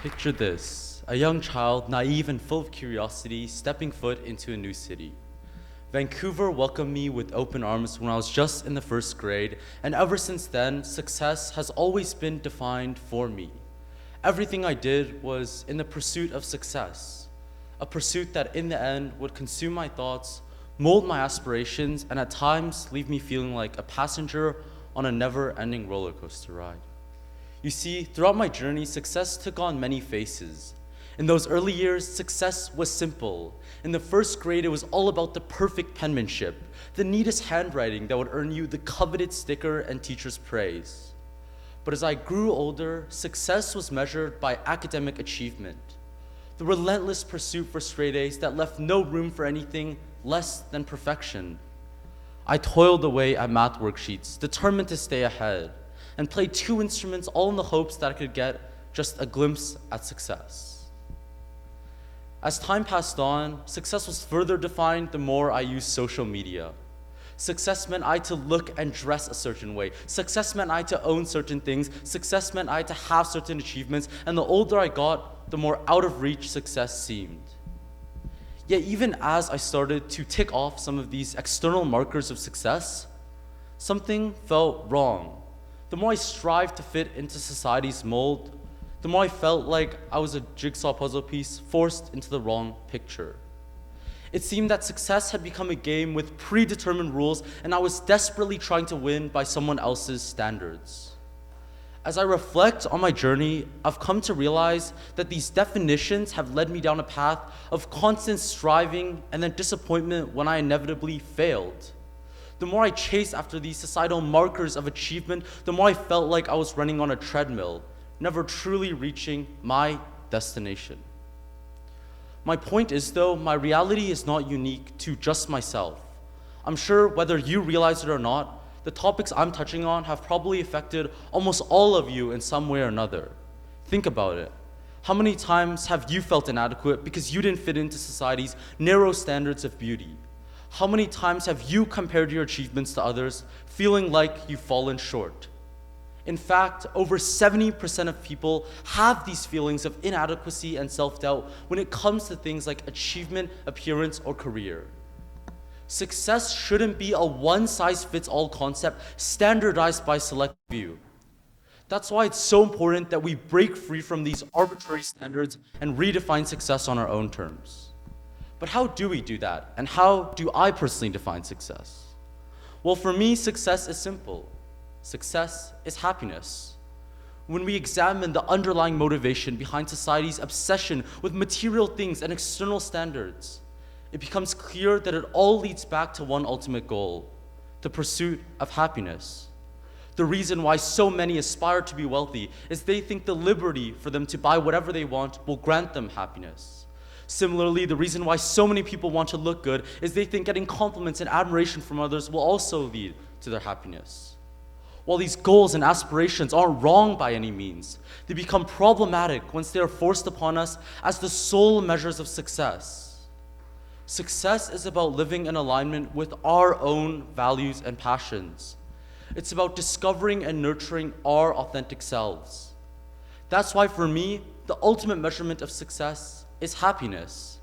Picture this, a young child, naive and full of curiosity, stepping foot into a new city. Vancouver welcomed me with open arms when I was just in the first grade, and ever since then, success has always been defined for me. Everything I did was in the pursuit of success, a pursuit that in the end would consume my thoughts, mold my aspirations, and at times leave me feeling like a passenger on a never-ending roller coaster ride. You see, throughout my journey, success took on many faces. In those early years, success was simple. In the first grade, it was all about the perfect penmanship, the neatest handwriting that would earn you the coveted sticker and teacher's praise. But as I grew older, success was measured by academic achievement, the relentless pursuit for straight A's that left no room for anything less than perfection. I toiled away at math worksheets, determined to stay ahead, and played 2 instruments all in the hopes that I could get just a glimpse at success. As time passed on, success was further defined the more I used social media. Success meant I had to look and dress a certain way. Success meant I had to own certain things. Success meant I had to have certain achievements. And the older I got, the more out of reach success seemed. Yet even as I started to tick off some of these external markers of success, something felt wrong. The more I strived to fit into society's mold, the more I felt like I was a jigsaw puzzle piece forced into the wrong picture. It seemed that success had become a game with predetermined rules, and I was desperately trying to win by someone else's standards. As I reflect on my journey, I've come to realize that these definitions have led me down a path of constant striving and then disappointment when I inevitably failed. The more I chased after these societal markers of achievement, the more I felt like I was running on a treadmill, never truly reaching my destination. My point is, though, my reality is not unique to just myself. I'm sure whether you realize it or not, the topics I'm touching on have probably affected almost all of you in some way or another. Think about it. How many times have you felt inadequate because you didn't fit into society's narrow standards of beauty? How many times have you compared your achievements to others, feeling like you've fallen short? In fact, over 70% of people have these feelings of inadequacy and self-doubt when it comes to things like achievement, appearance, or career. Success shouldn't be a one-size-fits-all concept standardized by select few. That's why it's so important that we break free from these arbitrary standards and redefine success on our own terms. But how do we do that? And how do I personally define success? Well, for me, success is simple. Success is happiness. When we examine the underlying motivation behind society's obsession with material things and external standards, it becomes clear that it all leads back to one ultimate goal: the pursuit of happiness. The reason why so many aspire to be wealthy is they think the liberty for them to buy whatever they want will grant them happiness. Similarly, the reason why so many people want to look good is they think getting compliments and admiration from others will also lead to their happiness. While these goals and aspirations aren't wrong by any means, they become problematic once they are forced upon us as the sole measures of success. Success is about living in alignment with our own values and passions. It's about discovering and nurturing our authentic selves. That's why for me, the ultimate measurement of success is happiness.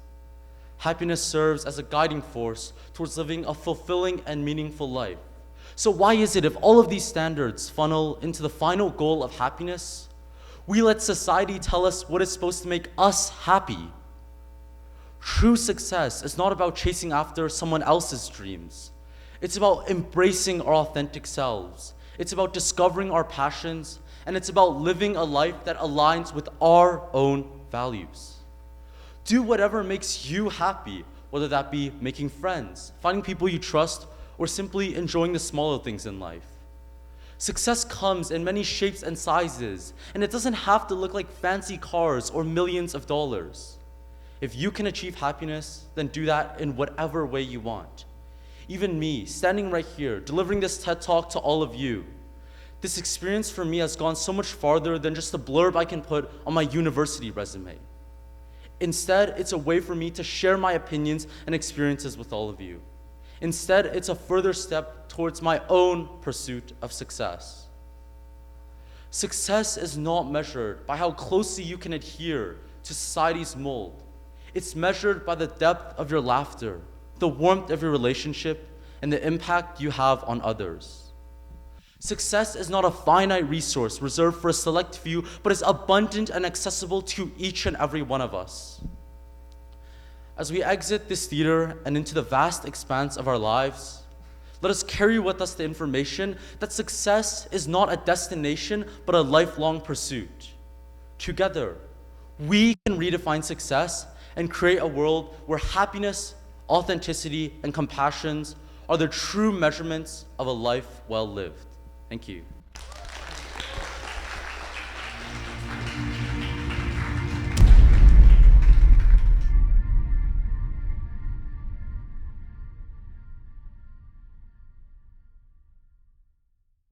Happiness serves as a guiding force towards living a fulfilling and meaningful life. So why is it if all of these standards funnel into the final goal of happiness, we let society tell us what is supposed to make us happy? True success is not about chasing after someone else's dreams. It's about embracing our authentic selves. It's about discovering our passions, and it's about living a life that aligns with our own values. Do whatever makes you happy, whether that be making friends, finding people you trust, or simply enjoying the smaller things in life. Success comes in many shapes and sizes, and it doesn't have to look like fancy cars or millions of dollars. If you can achieve happiness, then do that in whatever way you want. Even me, standing right here, delivering this TED Talk to all of you, this experience for me has gone so much farther than just a blurb I can put on my university resume. Instead, it's a way for me to share my opinions and experiences with all of you. Instead, it's a further step towards my own pursuit of success. Success is not measured by how closely you can adhere to society's mold. It's measured by the depth of your laughter, the warmth of your relationship, and the impact you have on others. Success is not a finite resource reserved for a select few, but is abundant and accessible to each and every one of us. As we exit this theater and into the vast expanse of our lives, let us carry with us the information that success is not a destination, but a lifelong pursuit. Together, we can redefine success and create a world where happiness, authenticity, and compassion are the true measurements of a life well lived. Thank you.